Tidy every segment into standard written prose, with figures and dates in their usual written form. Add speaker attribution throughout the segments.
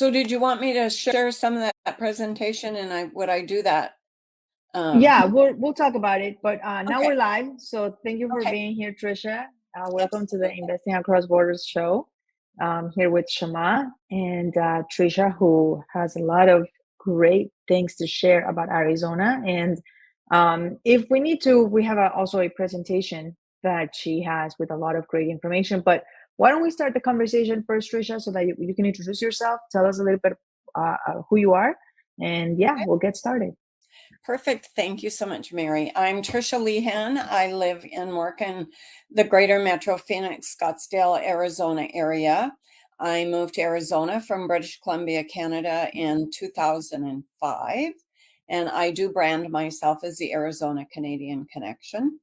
Speaker 1: So did you want me to share some of that presentation, and would I do that?
Speaker 2: Yeah, we'll talk about it, but now
Speaker 1: Okay.
Speaker 2: we're live. So thank you for
Speaker 1: Okay.
Speaker 2: being here, Tricia. Welcome to the
Speaker 1: Absolutely.
Speaker 2: Investing Across Borders show. Here with Shama and Tricia, who has a lot of great things to share about Arizona. And if we need to, we have also a presentation that she has with a lot of great information. But why don't we start the conversation first, Tricia, so that you can introduce yourself, tell us a little bit who you are, and yeah, we'll get started.
Speaker 1: Perfect. Thank you so much, Mary. I'm Tricia Lehane. I live and work in the greater Metro Phoenix, Scottsdale, Arizona area. I moved to Arizona from British Columbia, Canada in 2005, and I do brand myself as the Arizona Canadian Connection.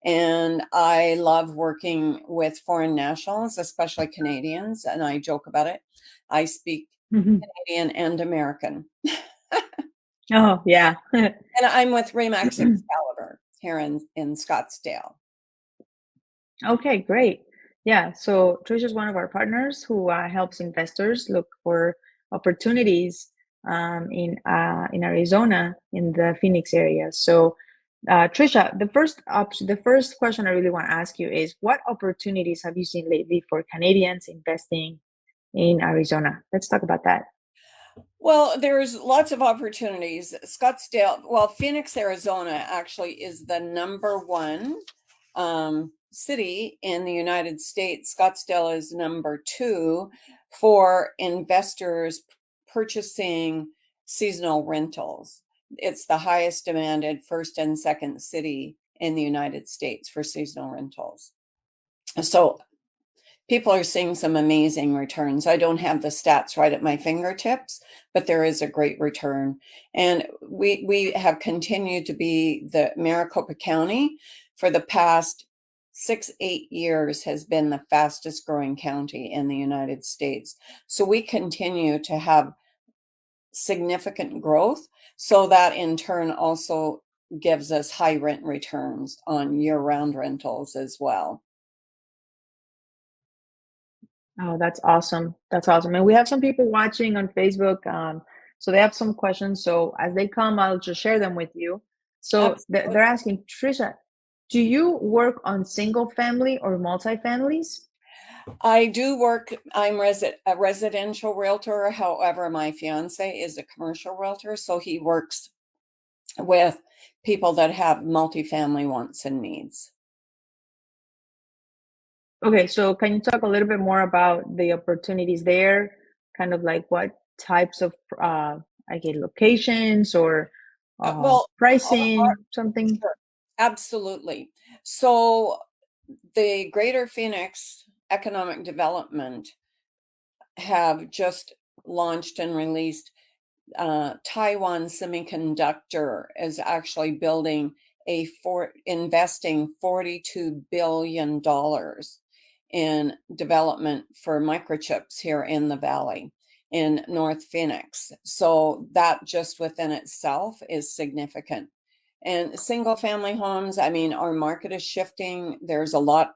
Speaker 1: And I love working with foreign nationals, especially Canadians, and I joke about it. I speak Canadian and American.
Speaker 2: Oh, yeah.
Speaker 1: And I'm with Remax Excalibur here in Scottsdale.
Speaker 2: Okay, great. Yeah, so Trish is one of our partners who helps investors look for opportunities in Arizona in the Phoenix area. So, Trisha, the first question I really want to ask you is, what opportunities have you seen lately for Canadians investing in Arizona? Let's talk about that.
Speaker 1: Well, there's lots of opportunities. Phoenix, Arizona actually is the number one city in the United States. Scottsdale is number two for investors purchasing seasonal rentals. It's the highest demanded first and second city in the United States for seasonal rentals. So people are seeing some amazing returns. I don't have the stats right at my fingertips, but there is a great return. And we have continued to be the Maricopa County for the past 6-8 years has been the fastest growing county in the United States. So we continue to have significant growth. So that in turn also gives us high rent returns on year-round rentals as well.
Speaker 2: Oh, that's awesome. That's awesome. And we have some people watching on Facebook. So they have some questions. So as they come, I'll just share them with you. So they're
Speaker 1: Absolutely.
Speaker 2: asking, Trisha, do you work on single family or multifamilies?
Speaker 1: I do work, a residential realtor. However, my fiance is a commercial realtor, so he works with people that have multifamily wants and needs.
Speaker 2: Okay, so can you talk a little bit more about the opportunities there? Kind of like what types of I get locations or
Speaker 1: Well,
Speaker 2: pricing, something?
Speaker 1: sure, absolutely. So the Greater Phoenix Economic Development have just launched and released Taiwan Semiconductor is actually building investing $42 billion in development for microchips here in the valley in North Phoenix. So that just within itself is significant. And single family homes, I mean, our market is shifting. There's a lot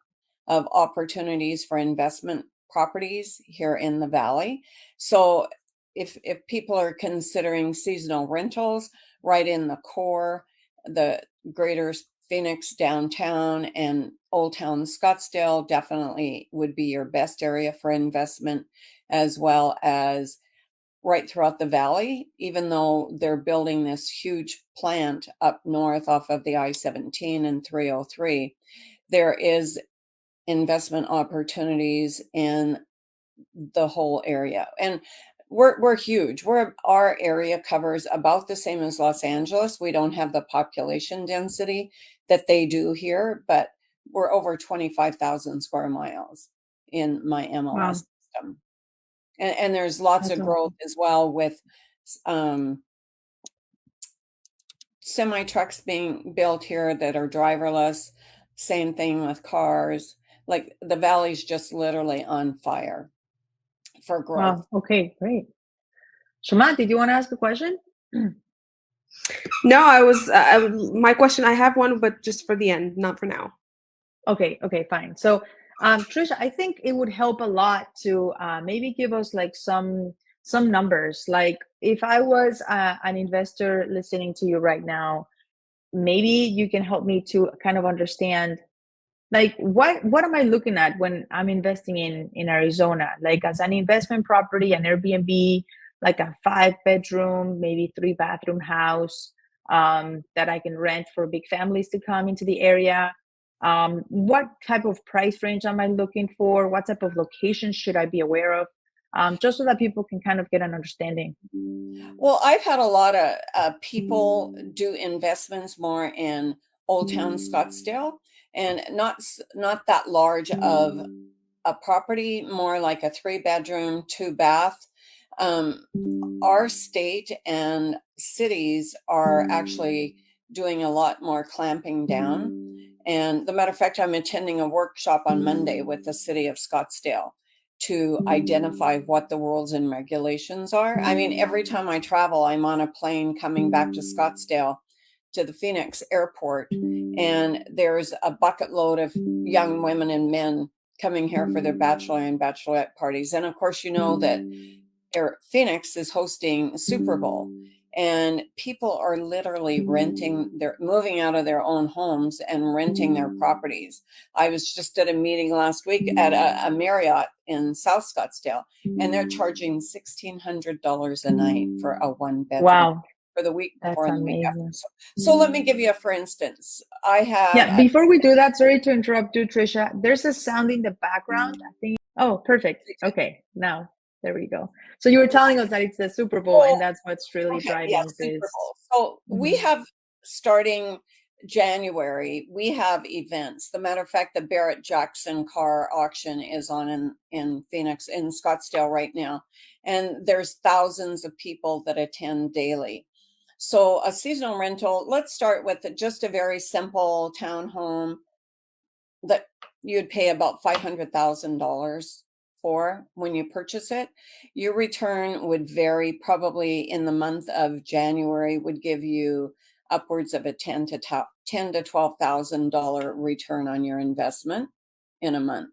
Speaker 1: of opportunities for investment properties here in the valley. So if people are considering seasonal rentals right in the core, the greater Phoenix downtown and Old Town Scottsdale definitely would be your best area for investment, as well as right throughout the valley, even though they're building this huge plant up north off of the I-17 and 303. There is investment opportunities in the whole area. And we're huge. Our area covers about the same as Los Angeles. We don't have the population density that they do here, but we're over 25,000 square miles in my
Speaker 2: Wow,
Speaker 1: MLS system. And there's lots
Speaker 2: that's
Speaker 1: of growth
Speaker 2: awesome.
Speaker 1: as well with semi trucks being built here that are driverless. Same thing with cars. Like the valley's just literally on fire for growth.
Speaker 2: Wow, okay, great. Shama, did you want to ask a question?
Speaker 3: No, my question. I have one, but just for the end, not for now.
Speaker 2: Okay, fine. So, Trisha, I think it would help a lot to maybe give us like some some numbers. Like if I was an investor listening to you right now, maybe you can help me to kind of understand, like what am I looking at when I'm investing in Arizona? Like as an investment property, an Airbnb, like a 5 bedroom, maybe 3 bathroom house that I can rent for big families to come into the area. What type of price range am I looking for? What type of location should I be aware of? Just so that people can kind of get an understanding.
Speaker 1: Well, I've had a lot of people do investments more in Old Town Scottsdale, and not that large of a property, more like a 3 bedroom, 2 bath. Um, our state and cities are actually doing a lot more clamping down. And the matter of fact, I'm attending a workshop on Monday with the city of Scottsdale to identify what the rules and regulations are. I mean, every time I travel, I'm on a plane coming back to Scottsdale to the Phoenix airport, and there's a bucket load of young women and men coming here for their bachelor and bachelorette parties. And of course, you know that Phoenix is hosting Super Bowl, and people are literally they're moving out of their own homes and renting their properties. I was just at a meeting last week at a Marriott in South Scottsdale, and they're charging $1,600 a night for a 1 bedroom
Speaker 2: Wow,
Speaker 1: for the week before
Speaker 2: that's
Speaker 1: and the week after.
Speaker 2: amazing.
Speaker 1: So let me give you a for instance. I had
Speaker 2: Yeah, before we do that, sorry to interrupt you, Tricia. There's a sound in the background. I think. Oh, perfect. Okay, now there we go. So you were telling us that it's the Super Bowl, and that's what's really
Speaker 1: Okay, yeah,
Speaker 2: driving
Speaker 1: Super
Speaker 2: this.
Speaker 1: Bowl. So we
Speaker 2: Mhm.
Speaker 1: have starting January, we have events. The matter of fact, the Barrett Jackson car auction is on in Phoenix, in Scottsdale right now. And there's thousands of people that attend daily. So a seasonal rental, let's start with just a very simple townhome that you'd pay about $500,000 for when you purchase it. Your return would vary. Probably in the month of January would give you upwards of a ten to $12,000 return on your investment in a month.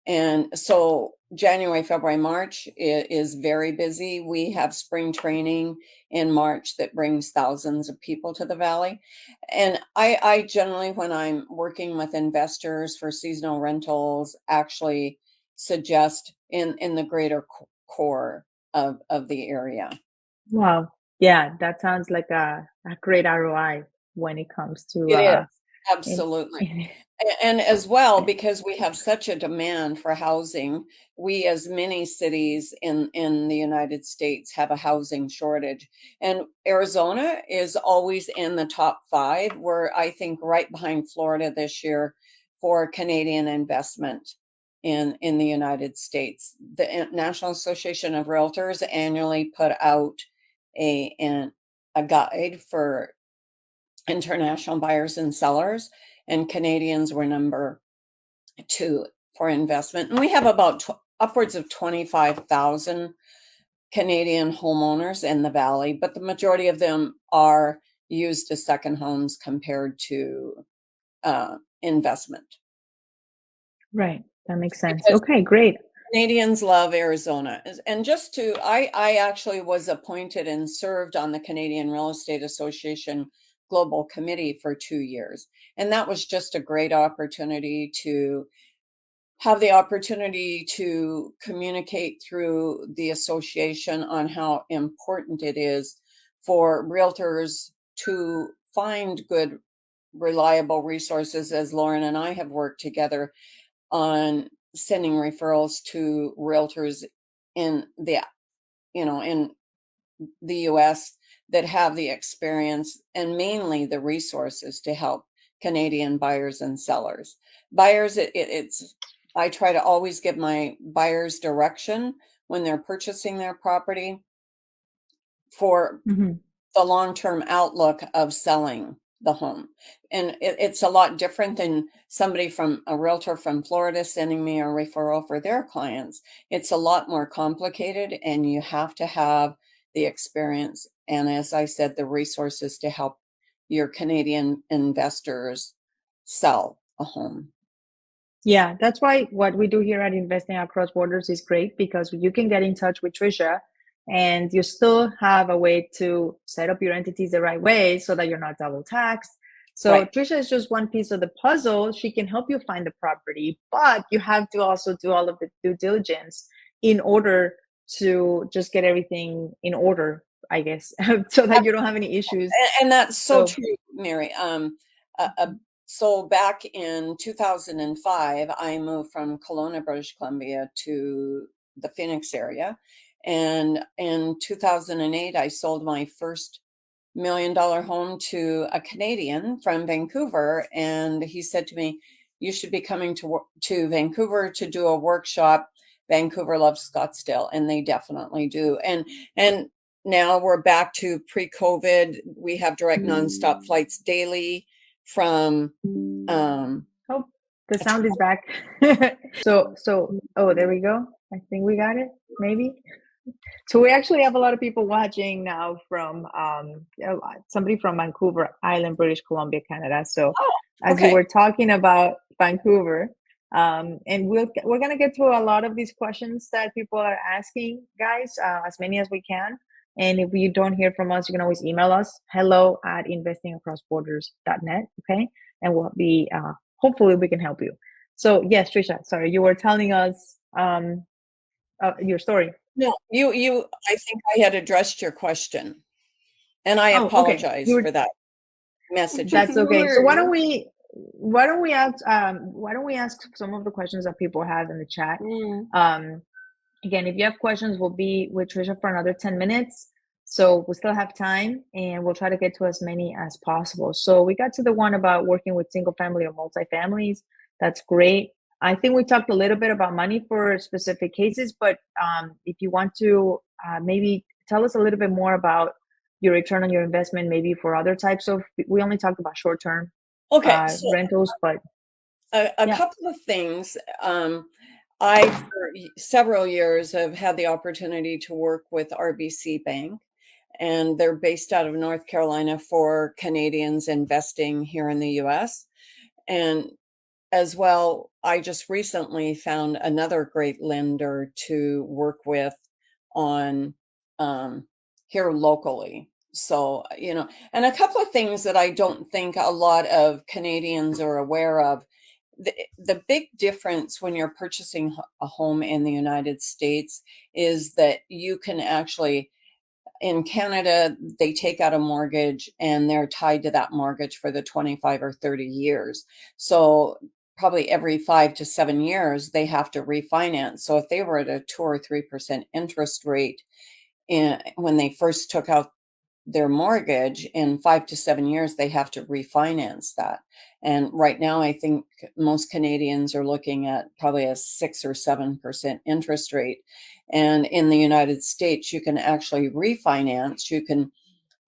Speaker 1: And so January, February, March is very busy. We have spring training in March that brings thousands of people to the Valley. And I generally, when I'm working with investors for seasonal rentals, actually suggest in the greater core of the area.
Speaker 2: Wow. Yeah, that sounds like a great ROI when it comes to
Speaker 1: It is,
Speaker 2: in,
Speaker 1: absolutely.
Speaker 2: in
Speaker 1: And as well, because we have such a demand for housing, we, as many cities in the United States, have a housing shortage. And Arizona is always in the top five. We're, I think, right behind Florida this year for Canadian investment in the United States. The National Association of Realtors annually put out a guide for international buyers and sellers, and Canadians were number two for investment. And we have about upwards of 25,000 Canadian homeowners in the Valley, but the majority of them are used as second homes compared to investment.
Speaker 2: right. That makes sense.
Speaker 1: Because
Speaker 2: Okay, great.
Speaker 1: Canadians love Arizona. And just to, I actually was appointed and served on the Canadian Real Estate Association Global Committee for 2 years. And that was just a great opportunity to have the opportunity to communicate through the association on how important it is for realtors to find good, reliable resources, as Lauren and I have worked together on sending referrals to realtors in the in the US that have the experience and mainly the resources to help Canadian buyers and sellers. Buyers, it's I try to always give my buyers direction when they're purchasing their property for
Speaker 2: Mhm.
Speaker 1: the long-term outlook of selling the home. And it's a lot different than somebody from a realtor from Florida sending me a referral for their clients. It's a lot more complicated, and you have to have the experience and, as I said, the resources to help your Canadian investors sell a home.
Speaker 2: Yeah, that's why what we do here at Investing Across Borders is great because you can get in touch with Tricia and you still have a way to set up your entities the right way so that you're not double taxed. So
Speaker 1: Right.
Speaker 2: Tricia is just one piece of the puzzle. She can help you find the property, but you have to also do all of the due diligence in order to just get everything in order, I guess, so that you don't have any issues.
Speaker 1: And that's so
Speaker 2: So,
Speaker 1: true, Mary. So back in 2005, I moved from Kelowna, British Columbia to the Phoenix area. And in 2008, I sold my first $1 million home to a Canadian from Vancouver. And he said to me, you should be coming to Vancouver to do a workshop. Vancouver loves Scottsdale, and they definitely do. And now we're back to pre-COVID. We have direct nonstop flights daily from
Speaker 2: oh, the sound is back. Oh, there we go. I think we got it, maybe. So we actually have a lot of people watching now from somebody from Vancouver Island, British Columbia, Canada. So
Speaker 1: oh,
Speaker 2: as you
Speaker 1: okay.
Speaker 2: were talking about Vancouver, and we're gonna get to a lot of these questions that people are asking, guys, as many as we can. And if you don't hear from us, you can always email us, hello@investingacrossborders.net. Okay, and we'll be hopefully we can help you. So yes, Tricia, sorry, you were telling us your story.
Speaker 1: No, I think I had addressed your question, and I
Speaker 2: Oh, okay.
Speaker 1: apologize for that messaging.
Speaker 2: That's
Speaker 3: No
Speaker 2: okay. So
Speaker 3: worries.
Speaker 2: why don't we ask some of the questions that people have in the chat?
Speaker 3: Mm.
Speaker 2: Um, Again, if you have questions, we'll be with Tricia for another 10 minutes. So we still have time and we'll try to get to as many as possible. So we got to the one about working with single family or multifamilies. That's great. I think we talked a little bit about money for specific cases, but if you want to maybe tell us a little bit more about your return on your investment, maybe for other types of, we only talked about short term
Speaker 1: Okay, so
Speaker 2: rentals, but
Speaker 1: a
Speaker 2: yeah.
Speaker 1: couple of things. I, for several years, have had the opportunity to work with RBC Bank, and they're based out of North Carolina for Canadians investing here in the US. And as well, I just recently found another great lender to work with on here locally. So, and a couple of things that I don't think a lot of Canadians are aware of. The big difference when you're purchasing a home in the United States is that you can actually, in Canada, they take out a mortgage and they're tied to that mortgage for the 25 or 30 years. So probably every 5 to 7 years, they have to refinance. So if they were at a 2 or 3% interest rate when they first took out their mortgage, in 5 to 7 years, they have to refinance that. And right now, I think most Canadians are looking at probably a 6 or 7% interest rate. And in the United States, you can actually refinance. You can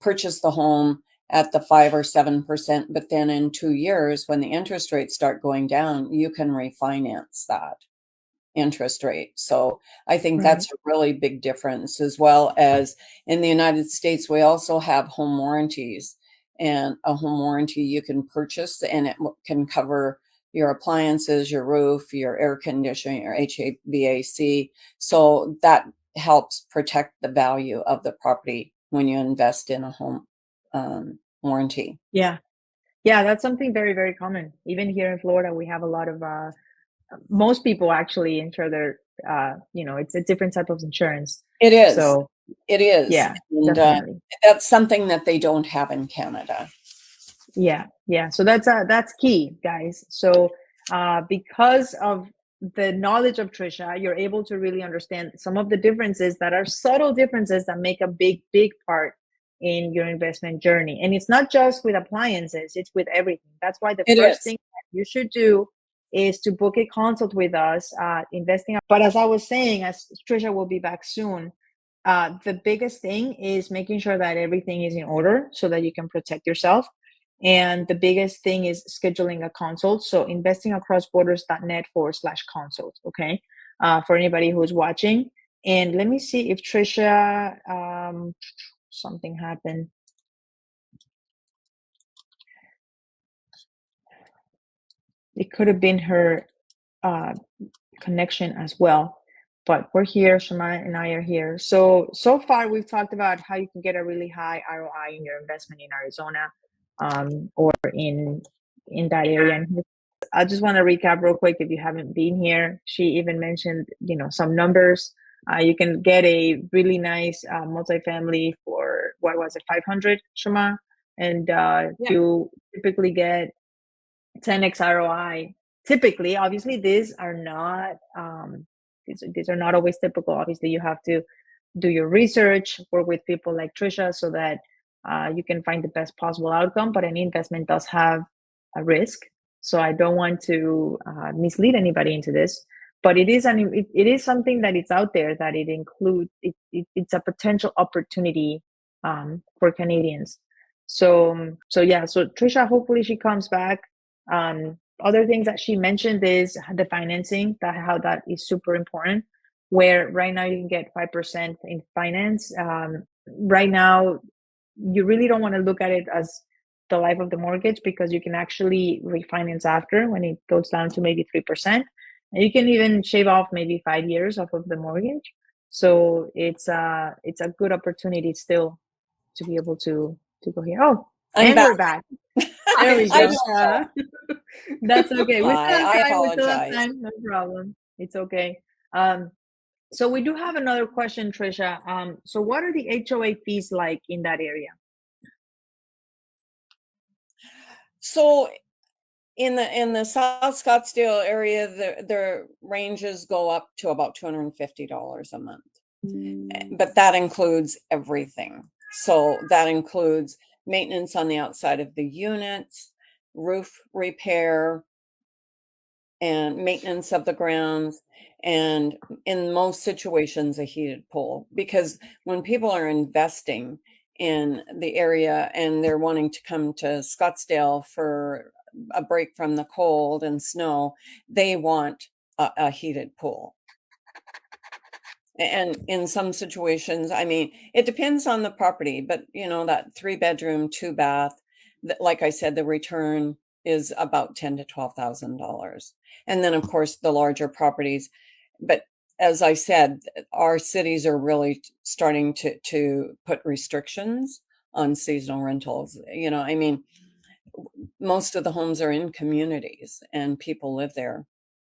Speaker 1: purchase the home at the 5 or 7%, but then in 2 years, when the interest rates start going down, you can refinance that interest rate. So I think
Speaker 2: Right.
Speaker 1: that's a really big difference, as well as in the United States, we also have home warranties. And a home warranty you can purchase, and it can cover your appliances, your roof, your air conditioning, your HVAC. So that helps protect the value of the property when you invest in a home warranty.
Speaker 2: Yeah. Yeah, that's something very, very common. Even here in Florida, we have a lot of most people actually insure their it's a different type of insurance.
Speaker 1: It is.
Speaker 2: So
Speaker 1: It is.
Speaker 2: yeah,
Speaker 1: And
Speaker 2: definitely.
Speaker 1: that's something that they don't have in Canada.
Speaker 2: Yeah. So that's key, guys. So because of the knowledge of Trisha, you're able to really understand some of the differences that are subtle differences that make a big, big part in your investment journey. And it's not just with appliances, it's with everything. That's why the
Speaker 1: It
Speaker 2: first
Speaker 1: is.
Speaker 2: thing that you should do is to book a consult with us, investing. But as I was saying, as Trisha will be back soon, the biggest thing is making sure that everything is in order so that you can protect yourself. And the biggest thing is scheduling a consult. So investingacrossborders.net/consult. Okay. For anybody who's watching. And let me see if Trisha, something happened. It could have been her connection as well. But we're here, Shema and I are here. So far we've talked about how you can get a really high ROI in your investment in Arizona, or in that area. And I just want to recap real quick if you haven't been here. She even mentioned, some numbers. You can get a really nice multifamily for, what was it, 500, Shema, and you typically get 10x ROI. Typically, obviously, these are not these are not always typical. Obviously, you have to do your research, work with people like Tricia, so that you can find the best possible outcome. But any investment does have a risk, so I don't want to mislead anybody into this. But it is something that it's out there, that it includes it's a potential opportunity for Canadians. So yeah, so Tricia, hopefully she comes back. Other things that she mentioned is the financing, how that is super important, where right now you can get 5% in finance. Right now, you really don't want to look at it as the life of the mortgage, because you can actually refinance after, when it goes down to maybe 3%. And you can even shave off maybe 5 years off of the mortgage. So it's a good opportunity still to be able to go here. Oh,
Speaker 1: I'm
Speaker 2: and
Speaker 1: back.
Speaker 2: we're back. There we
Speaker 1: I
Speaker 2: go.
Speaker 1: know.
Speaker 2: That's okay. We still have
Speaker 1: I
Speaker 2: time. We still have
Speaker 1: apologize.
Speaker 2: time. No problem. It's okay. So we do have another question, Tricia. So what are the HOA fees like in that area?
Speaker 1: So in the South Scottsdale area, the ranges go up to about $250 a month. But that includes everything. So that includes maintenance on the outside of the units, roof repair, and maintenance of the grounds, and in most situations, a heated pool. Because when people are investing in the area and they're wanting to come to Scottsdale for a break from the cold and snow, they want a heated pool. And in some situations, I mean, it depends on the property, but that 3-bedroom, 2-bath, like I said, the return is about $10,000 to $12,000. And then, of course, the larger properties. But as I said, our cities are really starting to put restrictions on seasonal rentals. I mean, most of the homes are in communities and people live there.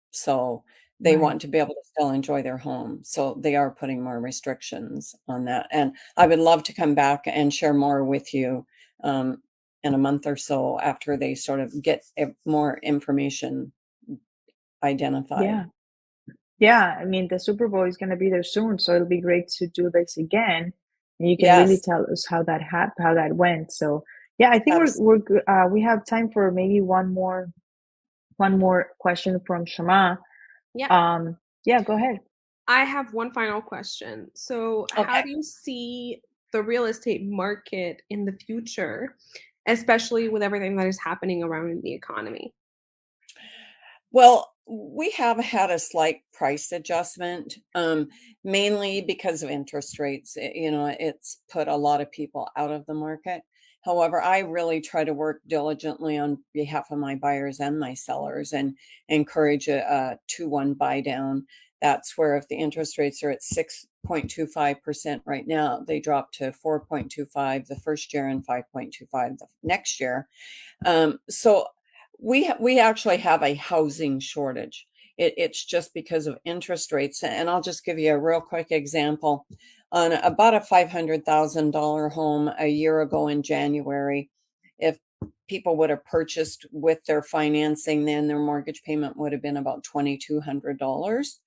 Speaker 1: So they
Speaker 2: Right.
Speaker 1: want to be able to still enjoy their home. So they are putting more restrictions on that. And I would love to come back and share more with you in a month or so, after they sort of get more information identified.
Speaker 2: Yeah. I mean, the Super Bowl is going to be there soon, so it'll be great to do this again, and you can really
Speaker 1: Yes,
Speaker 2: tell us how that went. So yeah, I think
Speaker 1: absolutely.
Speaker 2: we have time for maybe one more question from Shama.
Speaker 3: Yeah.
Speaker 2: Yeah, go ahead.
Speaker 3: I have one final question. So, how
Speaker 1: Okay.
Speaker 3: do you see the real estate market in the future, especially with everything that is happening around the economy?
Speaker 1: Well, we have had a slight price adjustment, mainly because of interest rates. It's put a lot of people out of the market. However, I really try to work diligently on behalf of my buyers and my sellers, and encourage a 2-1 buy down. That's where, if the interest rates are at 6.25% right now, they drop to 4.25 the first year and 5.25 the next year. So we actually have a housing shortage. It's just because of interest rates. And I'll just give you a real quick example. On about a $500,000 home a year ago in January, if people would have purchased with their financing, then their mortgage payment would have been about $2,200.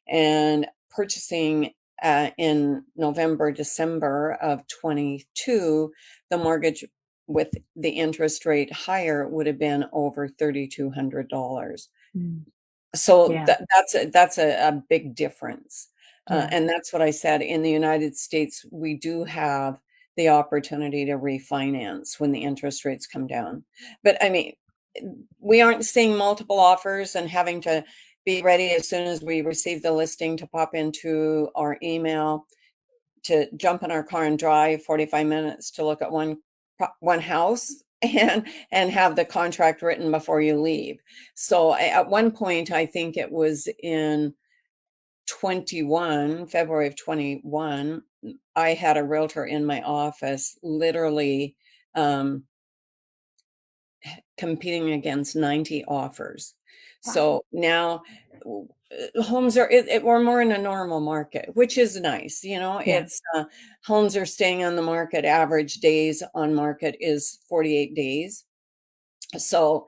Speaker 1: And purchasing in November, December of 22, the mortgage with the interest rate higher would have been over $3,200.
Speaker 2: Mm,
Speaker 1: So
Speaker 2: yeah,
Speaker 1: that's a big difference.
Speaker 2: yeah,
Speaker 1: And that's what I said. In the United States, we do have the opportunity to refinance when the interest rates come down. But I mean, we aren't seeing multiple offers and having to be ready as soon as we receive the listing to pop into our email, to jump in our car and drive 45 minutes to look at one house and have the contract written before you leave. So at one point, I think it was in February of 21, I had a realtor in my office literally competing against 90 offers.
Speaker 2: Wow.
Speaker 1: So now homes are, we're more in a normal market, which is nice. You know,
Speaker 2: Yeah.
Speaker 1: it's homes are staying on the market. Average days on market is 48 days. So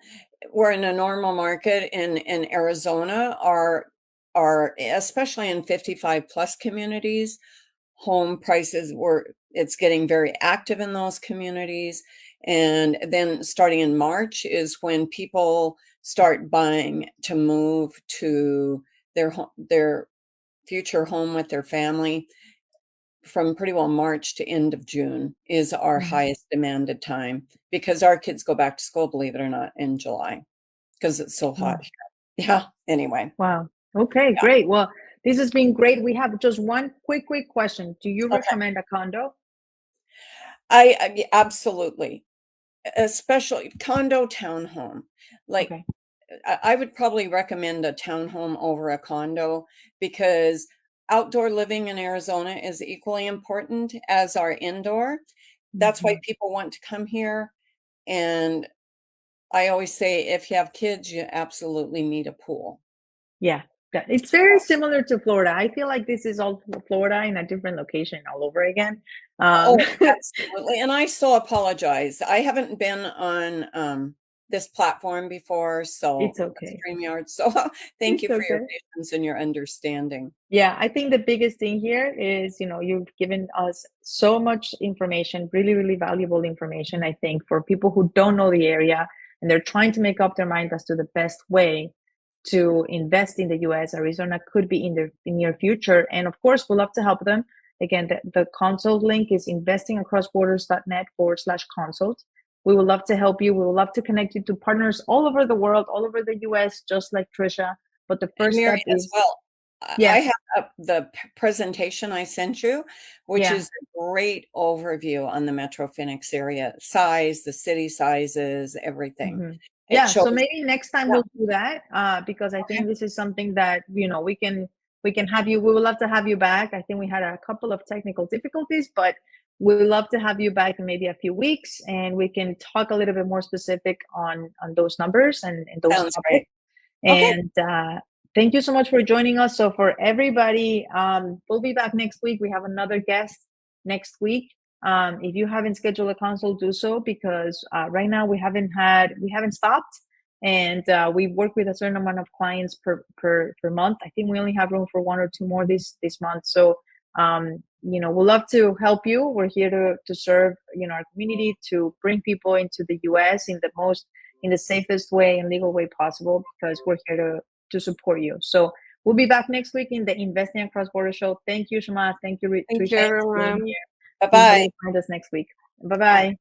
Speaker 1: we're in a normal market in Arizona. Are especially in 55 plus communities, home prices it's getting very active in those communities. And then starting in March is when people start buying to move to their future home with their family. From pretty well March to end of June is our highest demanded time, because our kids go back to school, believe it or not, in July, because it's so hot here. Yeah, anyway.
Speaker 2: Wow. Okay,
Speaker 1: Yeah.
Speaker 2: great. Well, this has been great. We have just one quick question. Do you
Speaker 1: Okay.
Speaker 2: recommend a condo?
Speaker 1: Absolutely, especially condo, townhome. Like,
Speaker 2: Okay.
Speaker 1: I would probably recommend a townhome over a condo, because outdoor living in Arizona is equally important as our indoor. That's why people want to come here. And I always say, if you have kids, you absolutely need a pool.
Speaker 2: Yeah, it's very similar to Florida. I feel like this is all Florida in a different location all over again.
Speaker 1: Oh, absolutely. And I so apologize. I haven't been on this platform before, so
Speaker 2: It's okay.
Speaker 1: StreamYard. So thank
Speaker 2: It's
Speaker 1: you for your
Speaker 2: okay.
Speaker 1: patience and your understanding.
Speaker 2: Yeah, I think the biggest thing here is, you've given us so much information, really, really valuable information, I think, for people who don't know the area and they're trying to make up their mind as to the best way to invest in the US. Arizona could be in the near future. And of course, we'll love to help them. Again, the consult link is investingacrossborders.net/consult. We would love to help you. We would love to connect you to partners all over the world, all over the US, just like Tricia. But the
Speaker 1: And
Speaker 2: first
Speaker 1: Mary
Speaker 2: step
Speaker 1: as
Speaker 2: is,
Speaker 1: well. I
Speaker 2: yeah,
Speaker 1: have the presentation I sent you, which
Speaker 2: yeah.
Speaker 1: is a great overview on the Metro Phoenix area size, the city sizes, everything. It
Speaker 2: Yeah,
Speaker 1: shows.
Speaker 2: so maybe next time
Speaker 1: Yeah,
Speaker 2: we'll do that, because I
Speaker 1: okay.
Speaker 2: think this is something that we can have you. We would love to have you back. I think we had a couple of technical difficulties, but we would love to have you back in maybe a few weeks, and we can talk a little bit more specific on those numbers and those
Speaker 1: Sounds
Speaker 2: topics.
Speaker 1: great. Okay.
Speaker 2: And thank you so much for joining us. So for everybody, we'll be back next week. We have another guest next week. If you haven't scheduled a consult, do so, because right now we haven't stopped, and we work with a certain amount of clients per month. I think we only have room for one or two more this month. So we'd love to help you. We're here to serve our community, to bring people into the US in the safest way and legal way possible, because we're here to support you. So we'll be back next week in the Investing Across Border show. Thank you, Shama. Thank you,
Speaker 3: Thank you,
Speaker 2: Tricia, for being
Speaker 3: everyone.
Speaker 2: here.
Speaker 1: Bye-bye.
Speaker 2: Find us next week. Bye-bye.